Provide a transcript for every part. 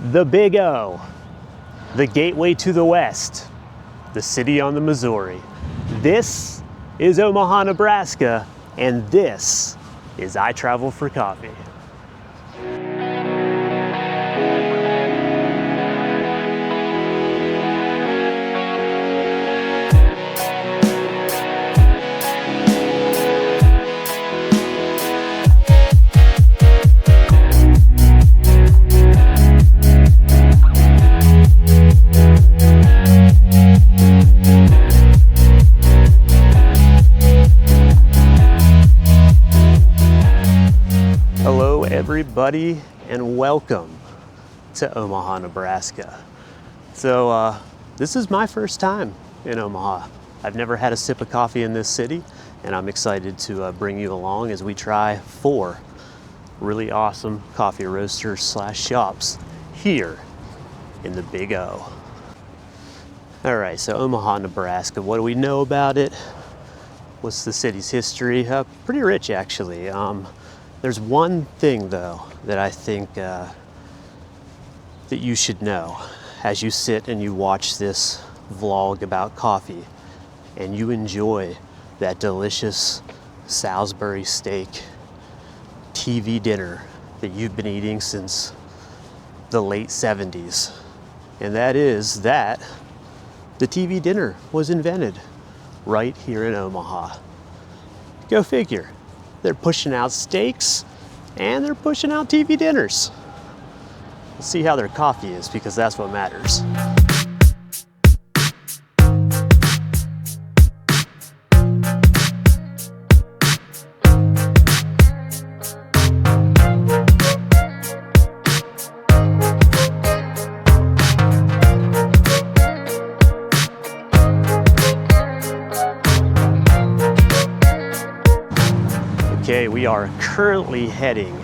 The Big O, the gateway to the West, the city on the Missouri. This is Omaha, Nebraska, and this is I Travel for Coffee. Hello everybody and welcome to Omaha, Nebraska. So this is my first time in Omaha. I've never had a sip of coffee in this city, and I'm excited to bring you along as we try 4 really awesome coffee roasters slash shops here in the Big O. All right, so Omaha, Nebraska, what do we know about it? What's the city's history? Pretty rich actually. There's one thing though that I think that you should know as you sit and you watch this vlog about coffee and you enjoy that delicious Salisbury steak TV dinner that you've been eating since the late 70s. And that is that the TV dinner was invented right here in Omaha. Go figure. They're pushing out steaks and they're pushing out TV dinners. Let's see how their coffee is, because that's what matters. Okay, we are currently heading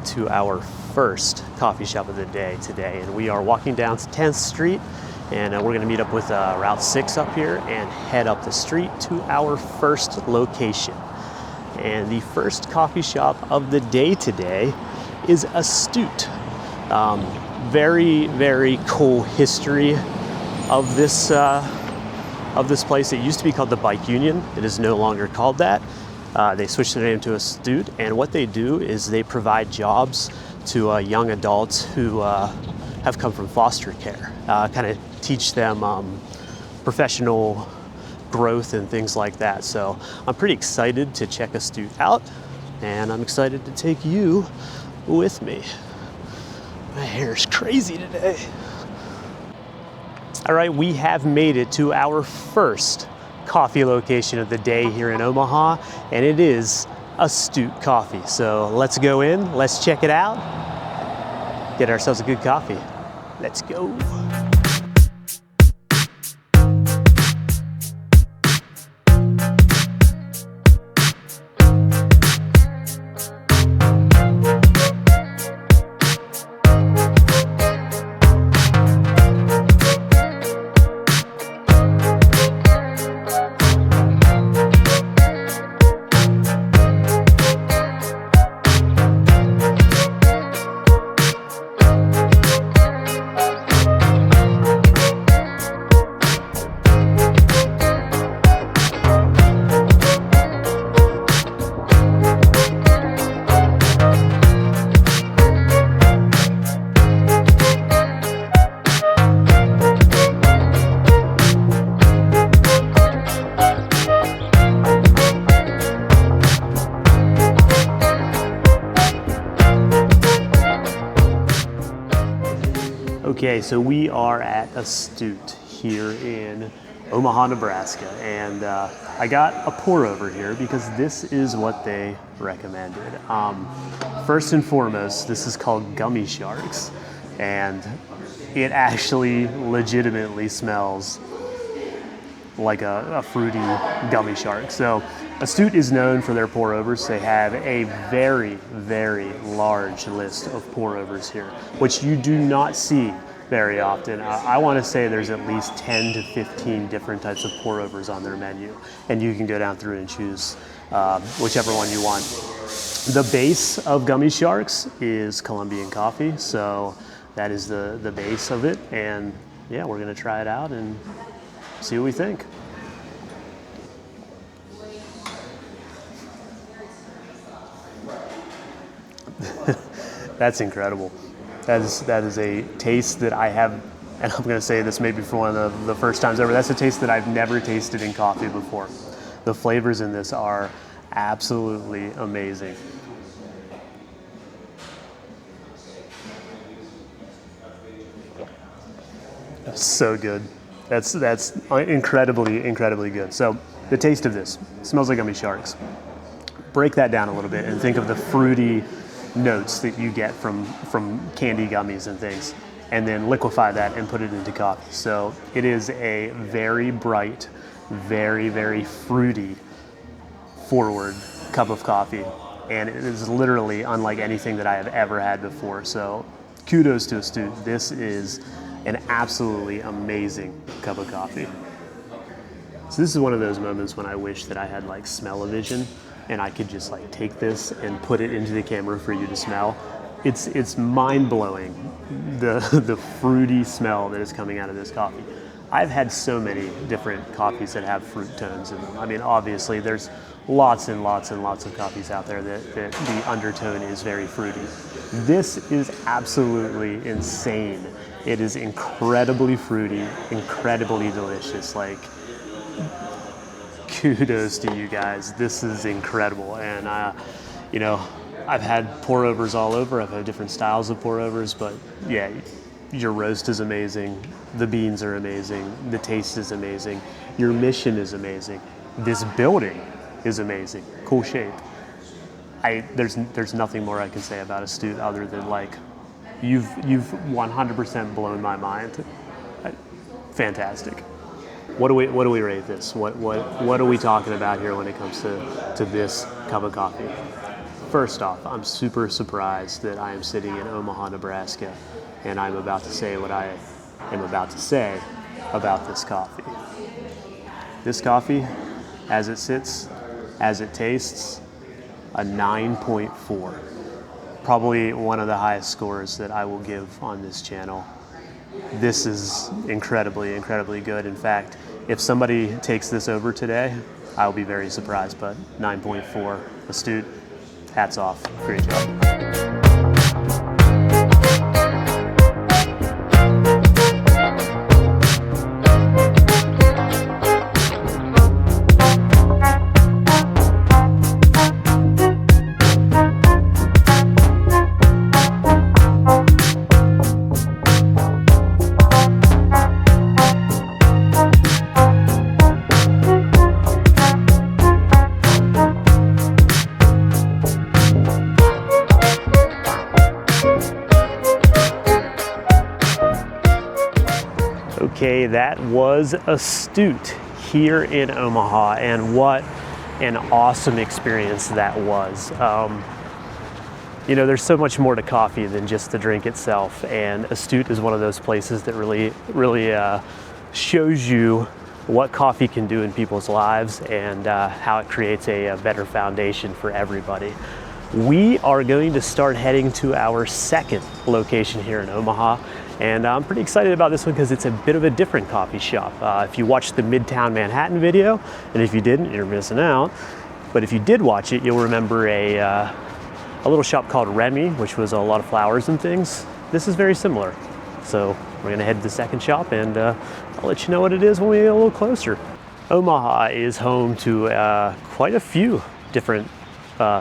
to our first coffee shop of the day today, and we are walking down to 10th Street, and we're going to meet up with Route 6 up here and head up the street to our first location. And the first coffee shop of the day today is Astute. Very, very cool history of this place. It used to be called the Bike Union. It is no longer called that. They switched their name to Astute, and what they do is they provide jobs to young adults who have come from foster care, kind of teach them professional growth and things like that. So I'm pretty excited to check Astute out, and I'm excited to take you with me. My hair is crazy today. All right, we have made it to our first coffee location of the day here in Omaha, and it is Astute Coffee. So let's go in, let's check it out, get ourselves a good coffee. Let's go. Okay, so we are at Astute here in Omaha, Nebraska, and I got a pour over here because this is what they recommended. First and foremost, this is called Gummy Sharks, and it actually legitimately smells like a fruity gummy shark. So Astute is known for their pour overs. They have a very, very large list of pour overs here, which you do not see very often. I want to say there's at least 10 to 15 different types of pour overs on their menu, and you can go down through and choose whichever one you want. The base of Gummy Sharks is Colombian coffee, so That is the base of it, and yeah, we're gonna try it out and see what we think. That's incredible. That is a taste that I have, and I'm gonna say this maybe for one of the first times ever, that's a taste that I've never tasted in coffee before. The flavors in this are absolutely amazing. So good. That's incredibly good. So the taste of this smells like gummy sharks. Break that down a little bit and think of the fruity notes that you get from candy gummies and things, and then liquefy that and put it into coffee. So it is a very bright, very fruity forward cup of coffee, and it is literally unlike anything that I have ever had before. So kudos to Astute. This is an absolutely amazing cup of coffee. So this is one of those moments when I wish that I had like smell-o-vision and I could just like take this and put it into the camera for you to smell. It's mind-blowing, the fruity smell that is coming out of this coffee. I've had so many different coffees that have fruit tones in them. I mean, obviously there's lots and lots of coffees out there that the undertone is very fruity. This is absolutely insane. It is incredibly fruity, incredibly delicious. Like, kudos to you guys. This is incredible. And, you know, I've had pour overs all over. I've had different styles of pour overs, but yeah, your roast is amazing. The beans are amazing. The taste is amazing. Your mission is amazing. This building is amazing. Cool shape. There's nothing more I can say about Astute other than like, you've 100% blown my mind. Fantastic. What do we rate this? What are we talking about here when it comes to this cup of coffee? First off, I'm super surprised that I am sitting in Omaha, Nebraska, and I'm about to say what I am about to say about this coffee. This coffee, as it sits, as it tastes, a 9.4. Probably one of the highest scores that I will give on this channel. This is incredibly good. In fact, if somebody takes this over today, I'll be very surprised, but 9.4. Astute, hats off. Great job. Okay, that was Astute here in Omaha, and what an awesome experience that was. You know, there's so much more to coffee than just the drink itself, and Astute is one of those places that really shows you what coffee can do in people's lives and how it creates a better foundation for everybody. We are going to start heading to our second location here in Omaha, and I'm pretty excited about this one because it's a bit of a different coffee shop. If you watched the Midtown Manhattan video, and if you didn't, you're missing out. But if you did watch it, you'll remember a little shop called Remy, which was a lot of flowers and things. This is very similar. So we're gonna head to the second shop, and I'll let you know what it is when we get a little closer. Omaha is home to quite a few different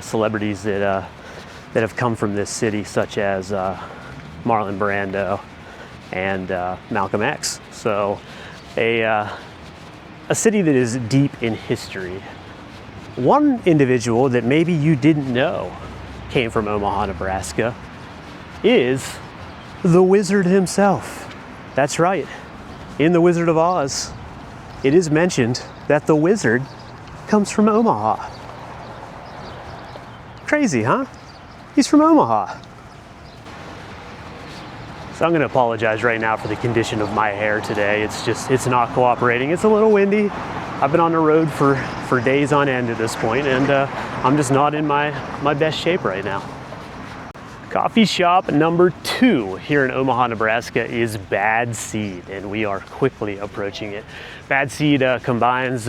celebrities that have come from this city, such as Marlon Brando and Malcolm X. So a city that is deep in history. One individual that maybe you didn't know came from Omaha, Nebraska is the Wizard himself. That's right. In The Wizard of Oz, it is mentioned that the Wizard comes from Omaha. Crazy, huh? He's from Omaha. So I'm gonna apologize right now for the condition of my hair today. It's not cooperating. It's a little windy. I've been on the road for days on end at this point, and I'm just not in my best shape right now. Coffee shop number 2 here in Omaha, Nebraska is Bad Seed, and we are quickly approaching it. Bad Seed combines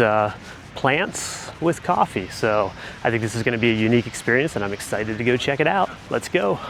plants with coffee, so I think this is going to be a unique experience, and I'm excited to go check it out. Let's go.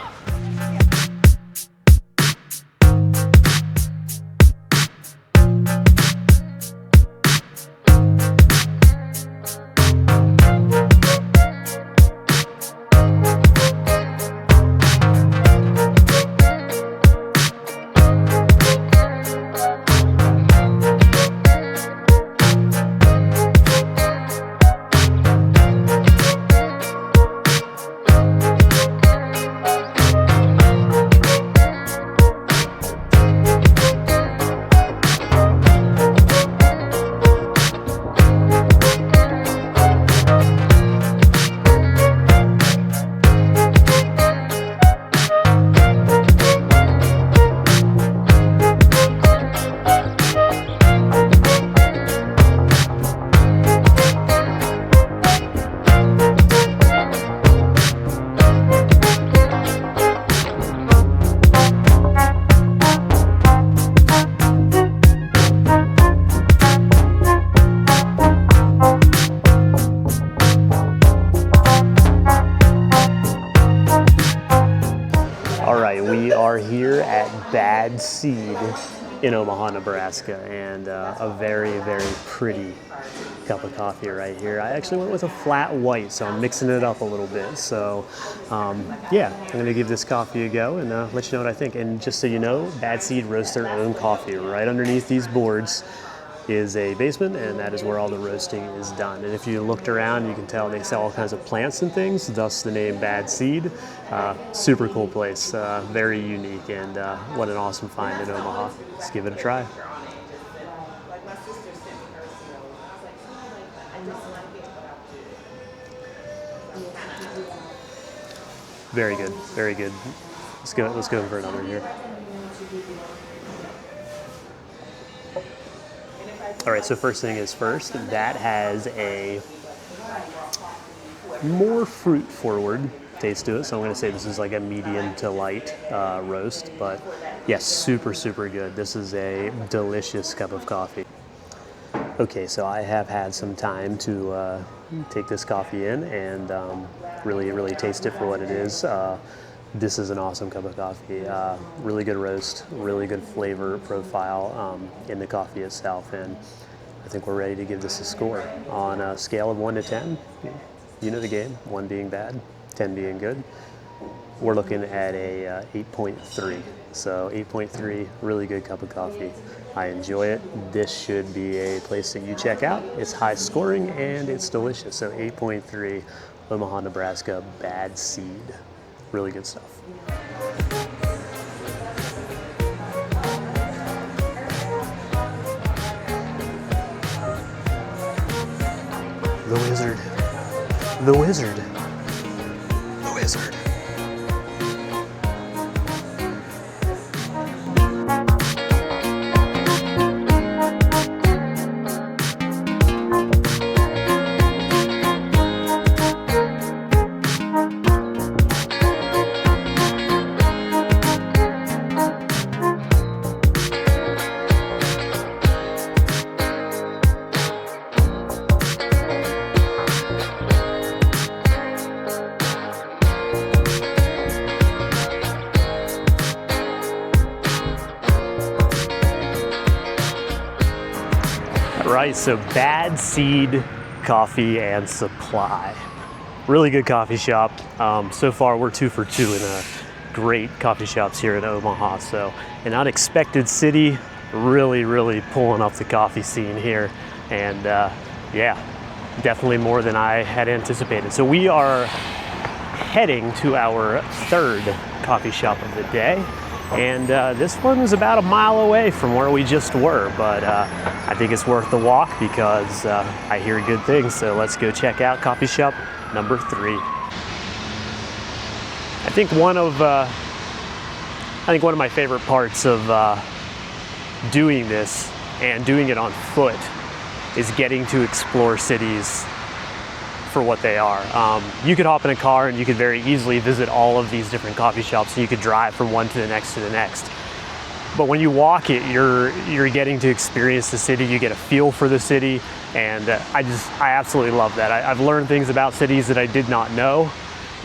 We are here at Bad Seed in Omaha, Nebraska, and a very, very pretty cup of coffee right here. I actually went with a flat white, so I'm mixing it up a little bit. So yeah, I'm gonna give this coffee a go and let you know what I think. And just so you know, Bad Seed roasts their own coffee. Right underneath these boards is a basement, and that is where all the roasting is done. And if you looked around, you can tell they sell all kinds of plants and things, thus the name Bad Seed. Super cool place, very unique, and what an awesome find in Omaha. Let's give it a try. Very good, very good. Let's go for another here. All right, so first thing is first, that has a more fruit-forward taste to it, so I'm gonna say this is like a medium to light roast, but yes, super, super good. This is a delicious cup of coffee. Okay, so I have had some time to take this coffee in and really, really taste it for what it is. This is an awesome cup of coffee. Really good roast, really good flavor profile in the coffee itself, and I think we're ready to give this a score. On a scale of 1 to 10, you know the game, 1 being bad, 10 being good. We're looking at a 8.3. So 8.3, really good cup of coffee. I enjoy it. This should be a place that you check out. It's high scoring and it's delicious. So 8.3, Omaha, Nebraska, Bad Seed. Really good stuff. The wizard. The wizard. The wizard. Right, so Bad Seed Coffee and Supply. Really good coffee shop. So far we're 2 for 2 in great coffee shops here in Omaha. So an unexpected city, really, really pulling up the coffee scene here. And yeah, definitely more than I had anticipated. So we are heading to our 3rd coffee shop of the day. And this one is about a mile away from where we just were, but I think it's worth the walk because I hear good things. So let's go check out coffee shop number 3. I think one of my favorite parts of doing this and doing it on foot is getting to explore cities for what they are. You could hop in a car and you could very easily visit all of these different coffee shops, and you could drive from one to the next to the next. But when you walk it, you're getting to experience the city, you get a feel for the city, and I absolutely love that. I've learned things about cities that I did not know,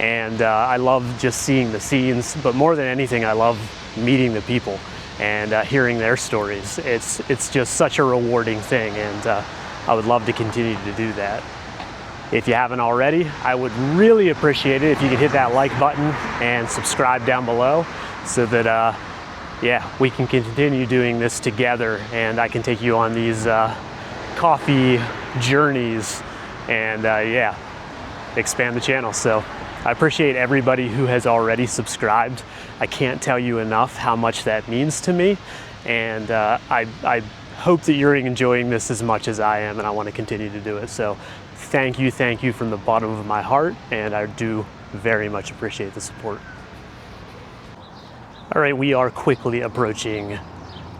and I love just seeing the scenes, but more than anything, I love meeting the people and hearing their stories. It's just such a rewarding thing, and I would love to continue to do that. If you haven't already, I would really appreciate it if you could hit that like button and subscribe down below, so that yeah, we can continue doing this together, and I can take you on these coffee journeys and yeah, expand the channel. So I appreciate everybody who has already subscribed. I can't tell you enough how much that means to me, and I hope that you're enjoying this as much as I am, and I want to continue to do it. So thank you from the bottom of my heart, and I do very much appreciate the support. All right, we are quickly approaching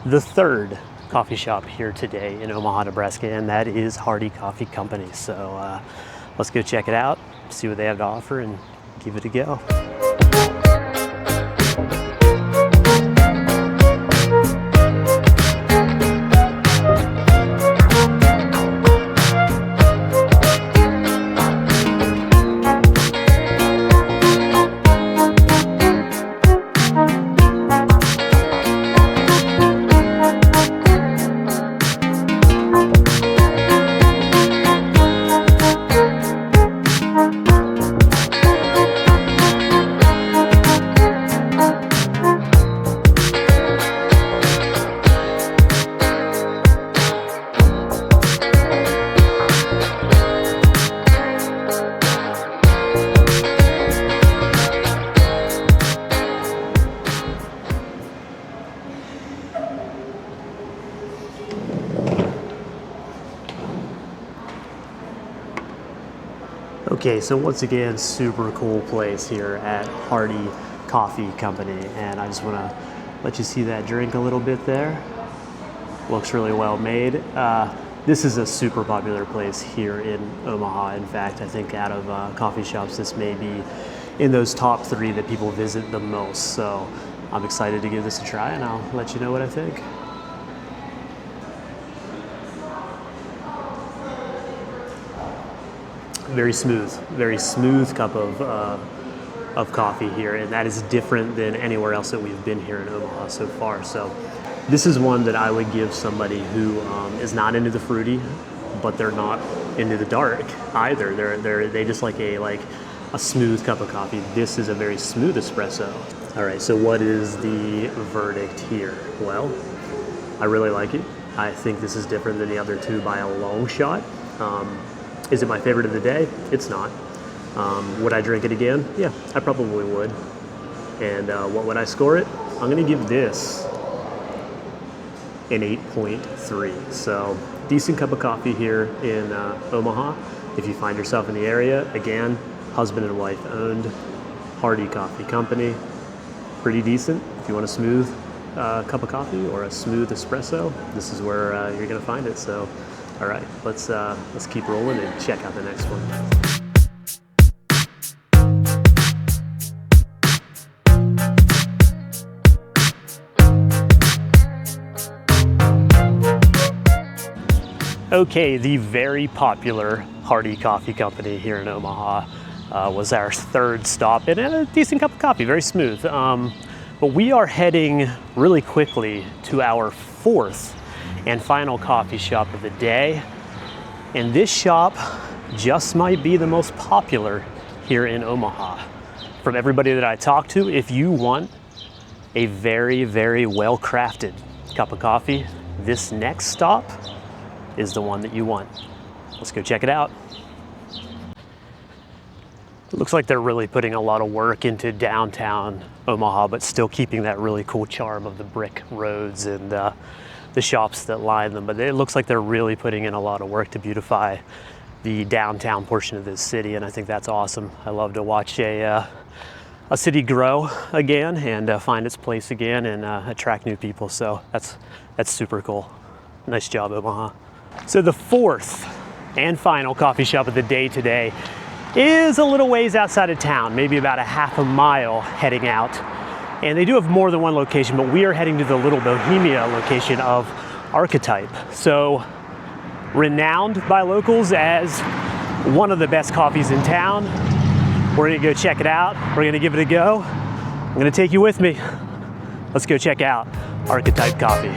the third coffee shop here today in Omaha, Nebraska, and that is Hardy Coffee Company. So let's go check it out, see what they have to offer, and give it a go. Okay, so once again, super cool place here at Hardy Coffee Company, and I just want to let you see that drink a little bit there. Looks really well made. This is a super popular place here in Omaha. In fact, I think out of coffee shops, this may be in those top 3 that people visit the most. So I'm excited to give this a try, and I'll let you know what I think. Very smooth cup of coffee here, and that is different than anywhere else that we've been here in Omaha so far. So this is one that I would give somebody who is not into the fruity, but they're not into the dark either. They just like a smooth cup of coffee. This is a very smooth espresso. All right, so what is the verdict here? Well, I really like it. I think this is different than the other 2 by a long shot. Is it my favorite of the day? It's not. Would I drink it again? Yeah, I probably would. And what would I score it? I'm gonna give this an 8.3. So decent cup of coffee here in Omaha. If you find yourself in the area, again, husband and wife owned, Hardy Coffee Company. Pretty decent. If you want a smooth cup of coffee or a smooth espresso, this is where you're gonna find it. So. All right, let's keep rolling and check out the next one. Okay, the very popular Hardy Coffee Company here in Omaha was our 3rd stop, and a decent cup of coffee, very smooth. But we are heading really quickly to our 4th and final coffee shop of the day. And this shop just might be the most popular here in Omaha. From everybody that I talked to, if you want a very, very well-crafted cup of coffee, this next stop is the one that you want. Let's go check it out. It looks like they're really putting a lot of work into downtown Omaha, but still keeping that really cool charm of the brick roads and the shops that line them. But it looks like they're really putting in a lot of work to beautify the downtown portion of this city, and I think that's awesome. I love to watch a city grow again and find its place again and attract new people. So that's super cool. Nice job, Omaha. So the 4th and final coffee shop of the day today is a little ways outside of town, maybe about a half a mile heading out. And they do have more than one location, but we are heading to the Little Bohemia location of Archetype. So renowned by locals as one of the best coffees in town. We're gonna go check it out. We're gonna give it a go. I'm gonna take you with me. Let's go check out Archetype Coffee.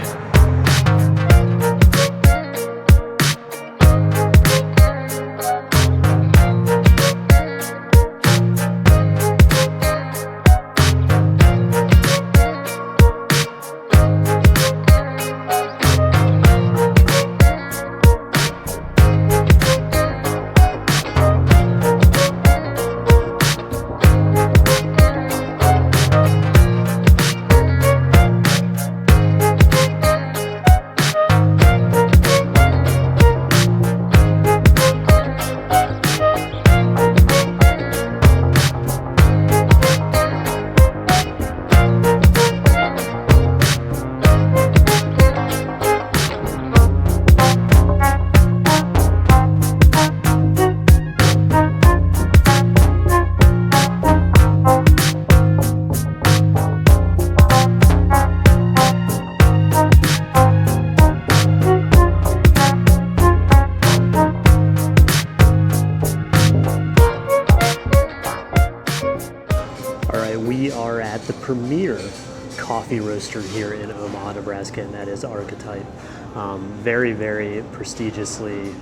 We are at the premier coffee roaster here in Omaha, Nebraska, and that is Archetype. Very, very prestigiously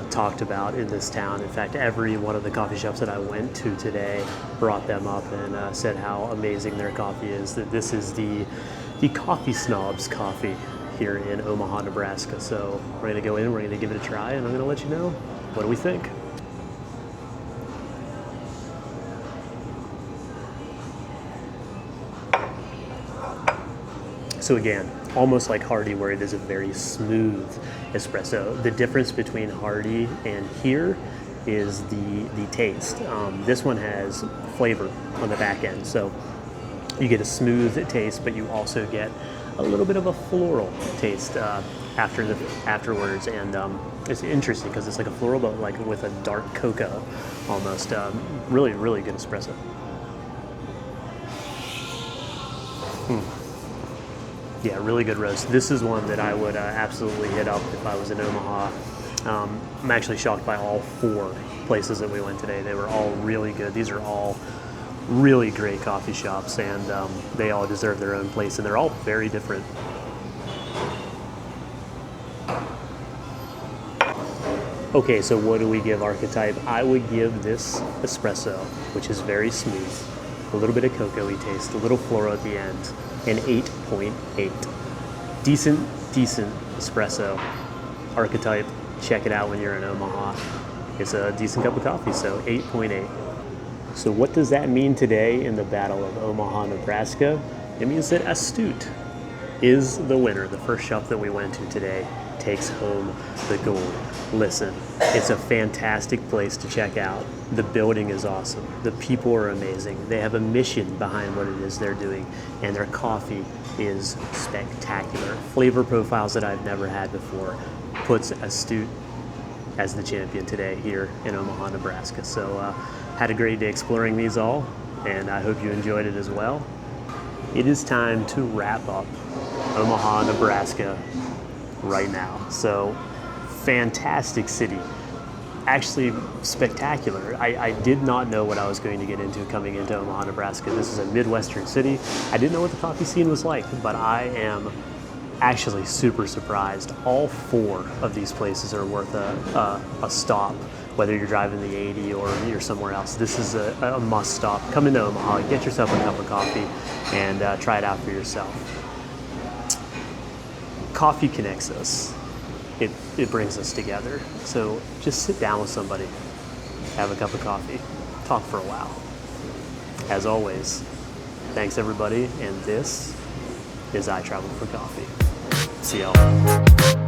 talked about in this town. In fact, every one of the coffee shops that I went to today brought them up and said how amazing their coffee is, that this is the coffee snobs coffee here in Omaha, Nebraska. So we're gonna go in, we're gonna give it a try, and I'm gonna let you know what do we think. So again, almost like Hardy, where it is a very smooth espresso. The difference between Hardy and here is the taste. This one has flavor on the back end, so you get a smooth taste, but you also get a little bit of a floral taste afterwards. And it's interesting because it's like a floral, but like with a dark cocoa almost. Really, really good espresso. Yeah, really good roast. This is one that I would absolutely hit up if I was in Omaha. I'm actually shocked by all 4 places that we went today. They were all really good. These are all really great coffee shops, and they all deserve their own place, and they're all very different. Okay, so what do we give Archetype? I would give this espresso, which is very smooth, a little bit of cocoa-y taste, a little floral at the end, an 8.8. Decent espresso. Archetype, check it out when you're in Omaha. It's a decent cup of coffee, so 8.8. So what does that mean today in the Battle of Omaha, Nebraska? It means that Astute is the winner. The first shop that we went to today takes home the gold. Listen, it's a fantastic place to check out. The building is awesome. The people are amazing. They have a mission behind what it is they're doing, and their coffee is spectacular. Flavor profiles that I've never had before puts Astute as the champion today here in Omaha, Nebraska. So had a great day exploring these all, and I hope you enjoyed it as well. It is time to wrap up Omaha, Nebraska right now. So fantastic city, actually spectacular. I did not know what I was going to get into coming into Omaha, Nebraska. This is a Midwestern city. I didn't know what the coffee scene was like, but I am actually super surprised. All 4 of these places are worth a stop, whether you're driving the 80 or you're somewhere else. This is a must stop. Come into Omaha, get yourself a cup of coffee, and try it out for yourself. Coffee connects us. It brings us together. So just sit down with somebody, have a cup of coffee, talk for a while. As always, thanks everybody, and this is I Travel for Coffee. See y'all.